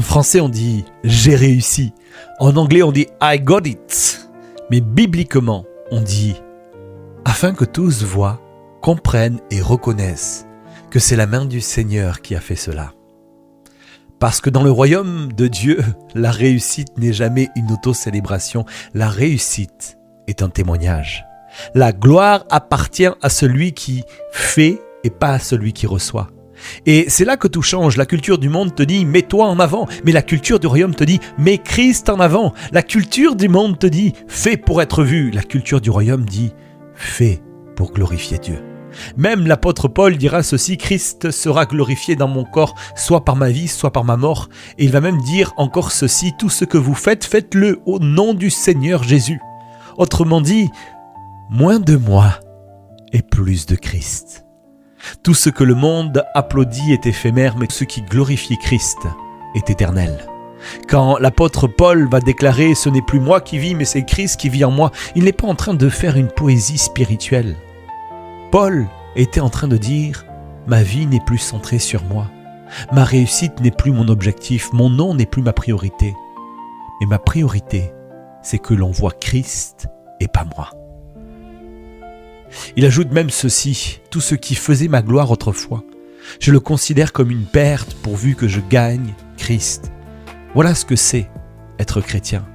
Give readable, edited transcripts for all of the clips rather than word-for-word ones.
français, on dit « j'ai réussi ». En anglais, on dit « I got it ». Mais bibliquement, on dit « afin que tous voient, comprennent et reconnaissent que c'est la main du Seigneur qui a fait cela ». Parce que dans le royaume de Dieu, la réussite n'est jamais une auto-célébration. La réussite est un témoignage. La gloire appartient à celui qui fait et pas à celui qui reçoit. Et c'est là que tout change. La culture du monde te dit « mets-toi en avant », mais la culture du royaume te dit « mets Christ en avant ». La culture du monde te dit « fais pour être vu ». La culture du royaume dit « fais pour glorifier Dieu ». Même l'apôtre Paul dira ceci: Christ sera glorifié dans mon corps, soit par ma vie, soit par ma mort. Et il va même dire encore ceci: tout ce que vous faites, faites-le au nom du Seigneur Jésus. Autrement dit, moins de moi et plus de Christ. Tout ce que le monde applaudit est éphémère, mais ce qui glorifie Christ est éternel. Quand l'apôtre Paul va déclarer « ce n'est plus moi qui vis, mais c'est Christ qui vit en moi », il n'est pas en train de faire une poésie spirituelle. Paul était en train de dire « ma vie n'est plus centrée sur moi. Ma réussite n'est plus mon objectif. Mon nom n'est plus ma priorité. Mais ma priorité, c'est que l'on voit Christ et pas moi. » Il ajoute même ceci: « Tout ce qui faisait ma gloire autrefois, je le considère comme une perte pourvu que je gagne Christ. » Voilà ce que c'est être chrétien.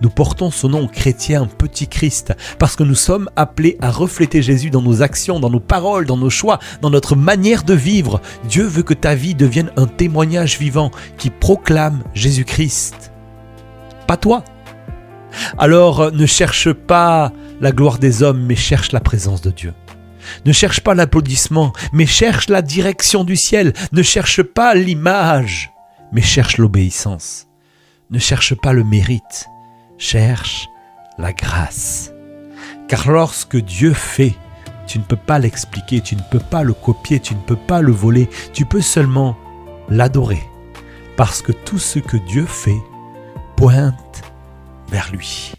Nous portons son nom chrétien, petit Christ, parce que nous sommes appelés à refléter Jésus dans nos actions, dans nos paroles, dans nos choix, dans notre manière de vivre. Dieu veut que ta vie devienne un témoignage vivant qui proclame Jésus-Christ. Pas toi. Alors ne cherche pas la gloire des hommes, mais cherche la présence de Dieu. Ne cherche pas l'applaudissement, mais cherche la direction du ciel. Ne cherche pas l'image, mais cherche l'obéissance. Ne cherche pas le mérite, cherche la grâce. Car lorsque Dieu fait, tu ne peux pas l'expliquer, tu ne peux pas le copier, tu ne peux pas le voler, tu peux seulement l'adorer. Parce que tout ce que Dieu fait pointe vers lui.